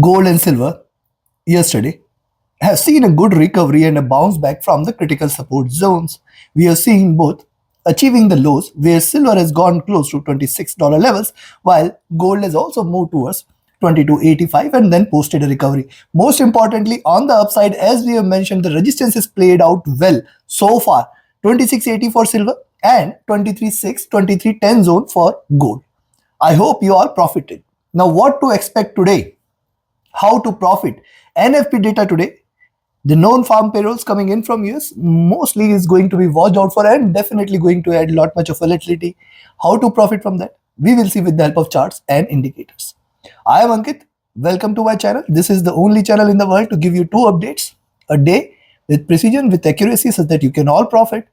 Gold and silver yesterday have seen a good recovery and a bounce back from the critical support zones. We have seen both achieving the lows where silver has gone close to $26 levels while gold has also moved towards 22.85 and then posted a recovery. Most importantly, on the upside, as we have mentioned, the resistance is played out well so far. 26.80 for silver and 23.6, 23.10 zone for gold. I hope you all profited. Now, what to expect today? How to profit? NFP data today, the known farm payrolls coming in from US mostly is going to be watched out for and definitely going to add a lot much of volatility. How to profit from that? We will see with the help of charts and indicators. I am Ankit. Welcome to my channel. This is the only channel in the world to give you 2 updates a day with precision, with accuracy so that you can all profit.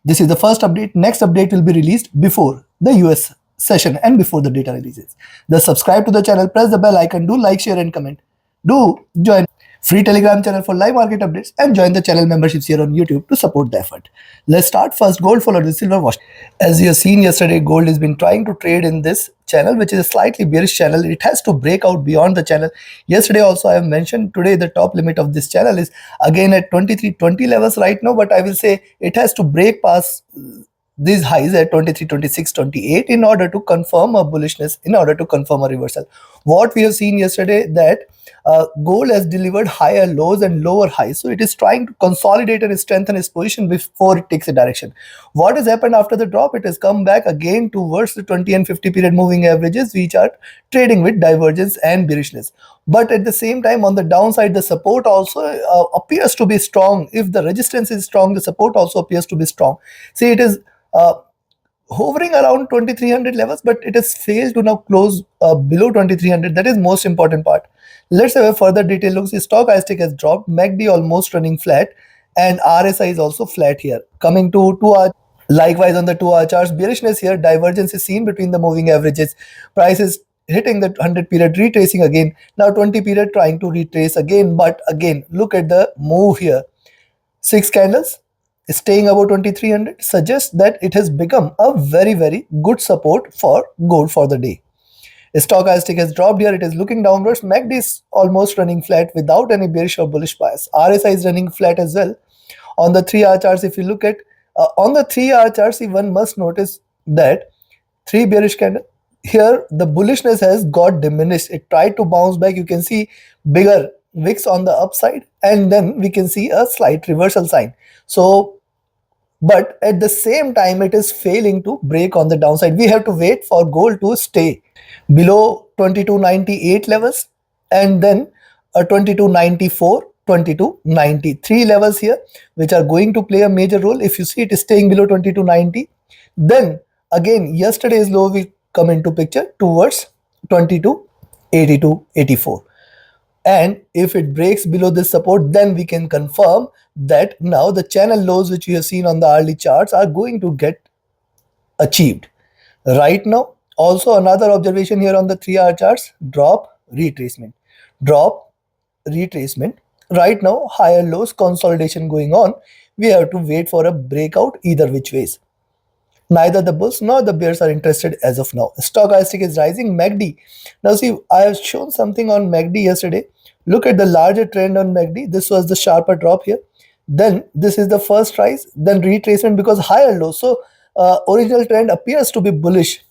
This is the first update. Next update will be released before the US session and before the data releases. Thus subscribe to the channel, press the bell icon, do like, share and comment. Do join free Telegram channel for live market updates and join the channel memberships here on YouTube to support the effort. Let's start first gold followed with silver wash. As you have seen yesterday, gold has been trying to trade in this channel, which is a slightly bearish channel. It has to break out beyond the channel. Yesterday also I have mentioned today the top limit of this channel is again at 2320 levels right now, but I will say it has to break past these highs at 23, 26, 28 in order to confirm a bullishness, in order to confirm a reversal. What we have seen yesterday that gold has delivered higher lows and lower highs. So it is trying to consolidate and strengthen its position before it takes a direction. What has happened after the drop? It has come back again towards the 20 and 50 period moving averages, which are trading with divergence and bearishness. But at the same time, on the downside, the support also appears to be strong. If the resistance is strong, the support also appears to be strong. See, it is hovering around 2300 levels, but it has failed to now close below 2300. That is most important part. Let's have a further detail look. The stochastic has dropped, MACD almost running flat, and RSI is also flat here. Coming to 2 hour, likewise on the 2 hour charts, bearishness here, divergence is seen between the moving averages. Price is hitting the 100 period, retracing again. Now 20 period trying to retrace again, but again, look at the move here. 6 candles staying above 2300 suggests that it has become a very good support for gold for the day. Stochastic has dropped here, it is looking downwards. MACD is almost running flat without any bearish or bullish bias. RSI is running flat as well. On the 3 hour charts, if you look at on the 3 hour charts, one must notice that 3 bearish candle here, the bullishness has got diminished. It tried to bounce back. You can see bigger wicks on the upside, and then we can see a slight reversal sign. So but at the same time it is failing to break on the downside. We have to wait for gold to stay below 2298 levels and then 2294, 2293 levels here, which are going to play a major role. If you see it is staying below 2290, then again yesterday's low will come into picture towards 2282, 84. And if it breaks below this support, then we can confirm that now the channel lows which we have seen on the hourly charts are going to get achieved. Right now, also another observation here on the 3 hour charts, drop, retracement. Drop, retracement. Right now, higher lows, consolidation going on. We have to wait for a breakout either which ways. Neither the bulls nor the bears are interested as of now. Stochastic is rising, MACD. Now see, I have shown something on MACD yesterday. Look at the larger trend on MACD. This was the sharper drop here. Then this is the first rise, then retracement because higher low. So original trend appears to be bullish.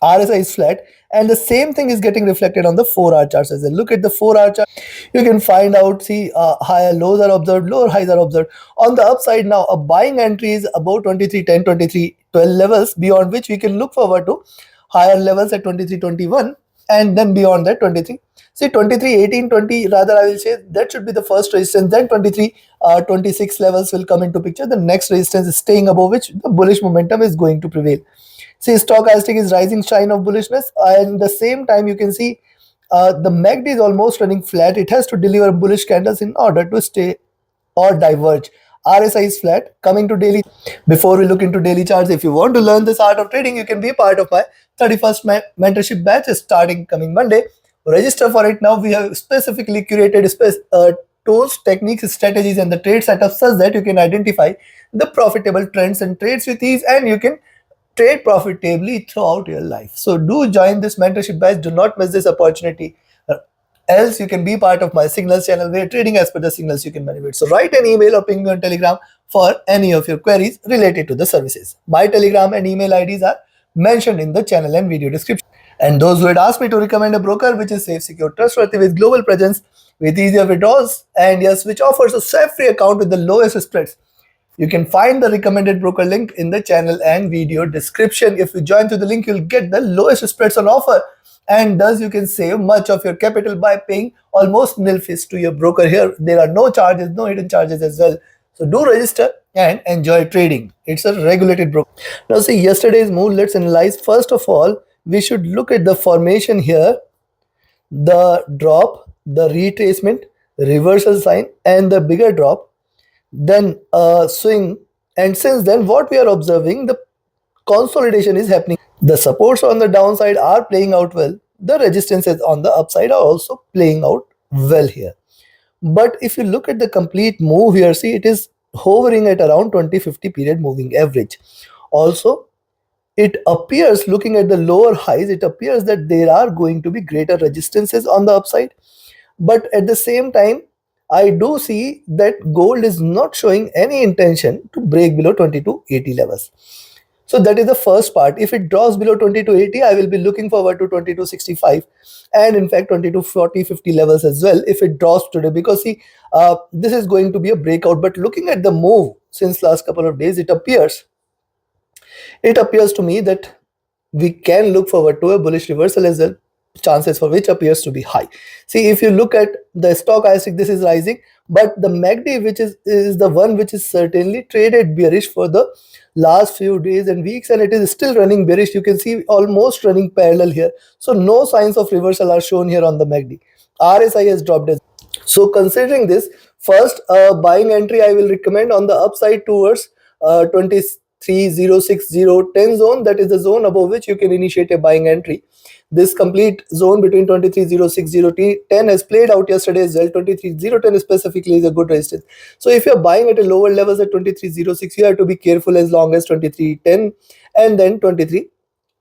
RSI is flat, and the same thing is getting reflected on the 4 hour charts as well. Look at the 4 hour chart. You can find out, see, higher lows are observed, lower highs are observed. On the upside now, a buying entry is above 2310, 2312 levels, beyond which we can look forward to higher levels at 2321, and then beyond that 23. See, 2318, 20, rather I will say that should be the first resistance. Then 23, 26 levels will come into picture. The next resistance is staying above which the bullish momentum is going to prevail. See, stochastic is rising shine of bullishness, and at the same time you can see the MACD is almost running flat. It has to deliver bullish candles in order to stay or diverge. RSI is flat. Coming to daily, before we look into daily charts, if you want to learn this art of trading, you can be part of my 31st mentorship batch starting coming Monday. Register for it now. We have specifically curated tools, techniques, strategies and the trade setup such that you can identify the profitable trends and trades with ease, and you can trade profitably throughout your life. So do join this mentorship batch. Do not miss this opportunity. Else, you can be part of my signals channel where trading as per the signals you can benefit. So write an email or ping me on Telegram for any of your queries related to the services. My Telegram and email IDs are mentioned in the channel and video description. And those who had asked me to recommend a broker which is safe, secure, trustworthy with global presence, with easier withdrawals, and yes, which offers a swap-free account with the lowest spreads. You can find the recommended broker link in the channel and video description. If you join through the link, you'll get the lowest spreads on offer. And thus you can save much of your capital by paying almost nil fees to your broker here. There are no charges, no hidden charges as well. So do register and enjoy trading. It's a regulated broker. Now see yesterday's move, let's analyze. First of all, we should look at the formation here, the drop, the retracement, reversal sign, and the bigger drop, then a swing, and since then what we are observing, the consolidation is happening. The supports on the downside are playing out well, the resistances on the upside are also playing out well here. But if you look at the complete move here, see it is hovering at around 20-50 period moving average. Also, it appears, looking at the lower highs, it appears that there are going to be greater resistances on the upside. But at the same time, I do see that gold is not showing any intention to break below 2280 levels. So that is the first part. If it drops below 2280, I will be looking forward to 2265 and in fact 2240, 50 levels as well if it drops today, because see, this is going to be a breakout. But looking at the move since last couple of days, it appears to me that we can look forward to a bullish reversal as well, chances for which appears to be high. See, if you look at the stochastic, this is rising, but the MACD, which is the one which is certainly traded bearish for the last few days and weeks, and it is still running bearish. You can see almost running parallel here. So no signs of reversal are shown here on the MACD. RSI has dropped as well. So considering this, first buying entry I will recommend on the upside towards 23.06010 zone. That is the zone above which you can initiate a buying entry. This complete zone between 23.06010 has played out yesterday as well. 23.010 specifically is a good resistance. So if you're buying at a lower levels at 23.06, you have to be careful as long as 23.10 and then 23.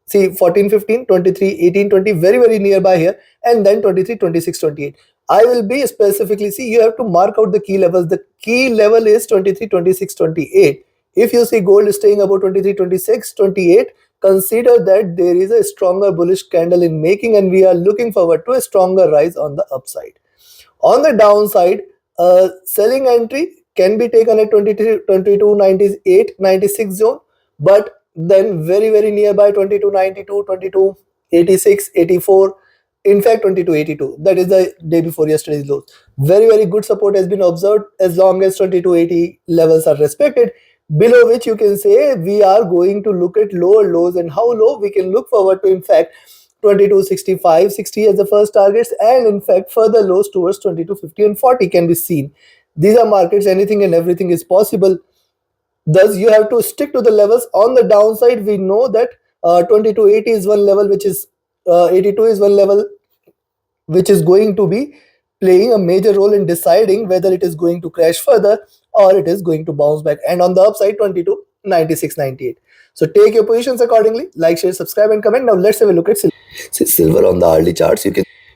See 14, 15, 23, 18, 20, very nearby here, and then 23, 26, 28. I will be specifically, see, you have to mark out the key levels. The key level is 23, 26, 28. If you see gold staying above 23, 26, 28, consider that there is a stronger bullish candle in making and we are looking forward to a stronger rise on the upside. On the downside, selling entry can be taken at 22, 98, 96 zone, but then very nearby 2292, 2286, 84, in fact 2282. That is the day before yesterday's lows. Very good support has been observed as long as 2280 levels are respected, below which you can say we are going to look at lower lows. And how low? We can look forward to in fact 2265, 60 as the first targets, and in fact further lows towards 2250 and 40 can be seen. These are markets, anything and everything is possible. Thus you have to stick to the levels. On the downside, we know that 2280 is one level, which is 82 is one level which is going to be playing a major role in deciding whether it is going to crash further or it is going to bounce back. And on the upside, 22, 96, 98. So take your positions accordingly. Like, share, subscribe, and comment. Now let's have a look at silver. See, silver on the hourly charts,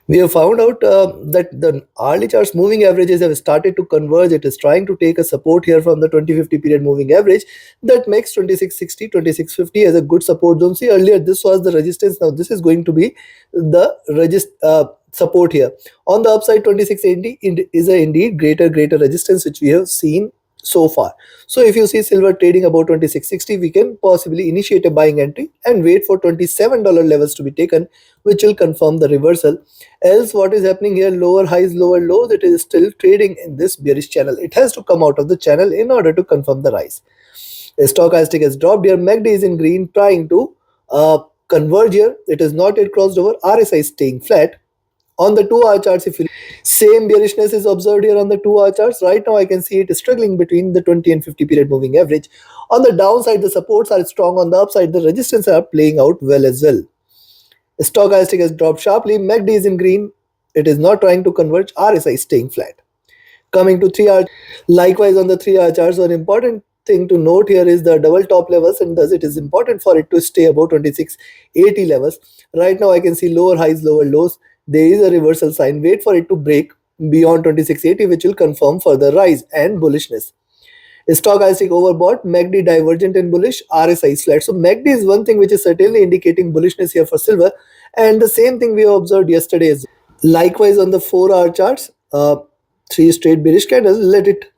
we have found out that the hourly charts moving averages have started to converge. It is trying to take a support here from the 2050 period moving average. That makes 2660, 2650 as a good support zone. See, earlier this was the resistance. Now this is going to be the support here. On the upside, 2680 is a indeed greater resistance which we have seen so far. So if you see silver trading about 2660, we can possibly initiate a buying entry and wait for $27 levels to be taken, which will confirm the reversal. Else what is happening here? Lower highs, lower lows. It is still trading in this bearish channel. It has to come out of the channel in order to confirm the rise. A stochastic has dropped here. MACD is in green, trying to converge here. It is not yet crossed over. RSI is staying flat. On the 2-hour charts, if you same bearishness is observed here on the 2-hour charts. Right now I can see it is struggling between the 20 and 50 period moving average. On the downside, the supports are strong. On the upside, the resistance are playing out well as well. Stochastic has dropped sharply. MACD is in green. It is not trying to converge. RSI is staying flat. Coming to 3-hour, likewise on the 3-hour charts, an important thing to note here is the double top levels, and thus it is important for it to stay above 2680 levels. Right now I can see lower highs, lower lows. there is a reversal sign. Wait for it to break beyond 2680, which will confirm further rise and bullishness. Stochastic overbought, MACD divergent and bullish, RSI is flat. So MACD is one thing which is certainly indicating bullishness here for silver, and the same thing we observed yesterday as well. Likewise on the 4-hour charts, three straight bearish candles, let it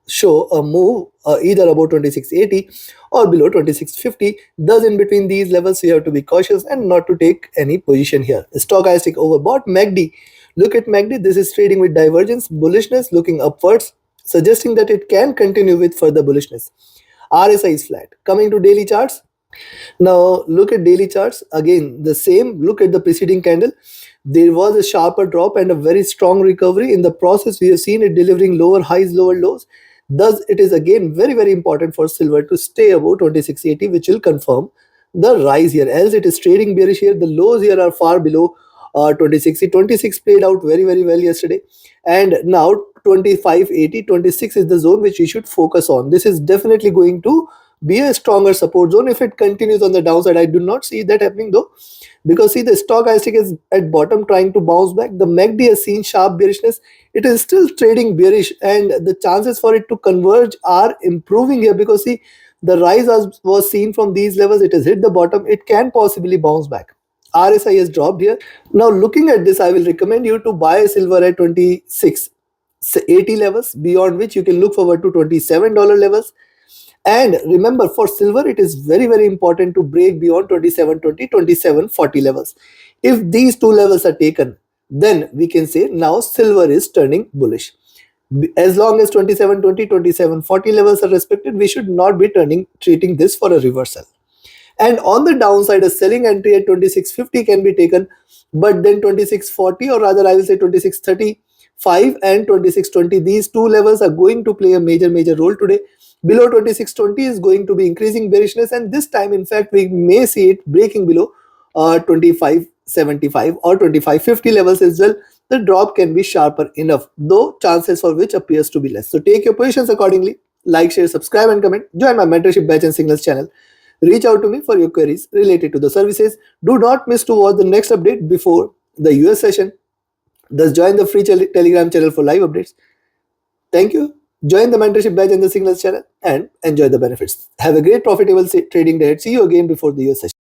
show a move either above 2680 or below 2650. Thus in between these levels you have to be cautious and not to take any position here. Stochastic overbought, MACD, look at MACD, this is trading with divergence, bullishness looking upwards, suggesting that it can continue with further bullishness. RSI is flat. Coming to daily charts, now look at daily charts. Again the same, look at the preceding candle. There was a sharper drop and a very strong recovery. In the process we have seen it delivering lower highs, lower lows. Thus it is again very important for silver to stay above 2680, which will confirm the rise here, else it is trading bearish here. The lows here are far below 26. 26 played out very well yesterday, and now 2580, 26 is the zone which we should focus on. This is definitely going to be a stronger support zone if it continues on the downside. I do not see that happening though, because see the stochastic is at bottom trying to bounce back. The MACD has seen sharp bearishness. It is still trading bearish, and the chances for it to converge are improving here, because see the rise was seen from these levels. It has hit the bottom. It can possibly bounce back. RSI has dropped here. Now looking at this, I will recommend you to buy silver at 2680 levels, beyond which you can look forward to $27 levels. And remember, for silver it is very important to break beyond 2720, 2740 levels. If these two levels are taken, then we can say now silver is turning bullish. As long as 2720, 2740 levels are respected, we should not be treating this for a reversal. And on the downside, a selling entry at 2650 can be taken, but then 2640, or rather I will say 2635 and 2620, these two levels are going to play a major role today. Below 2620 is going to be increasing bearishness, and this time in fact we may see it breaking below 2575 or 2550 levels as well. The drop can be sharper enough, though chances for which appears to be less. So take your positions accordingly. Like, share, subscribe and comment. Join my mentorship batch and signals channel. Reach out to me for your queries related to the services. Do not miss to watch the next update before the US session. Thus join the free Telegram channel for live updates. Thank you. Join the mentorship badge and the signals channel and enjoy the benefits. Have a great profitable trading day. See you again before the US session.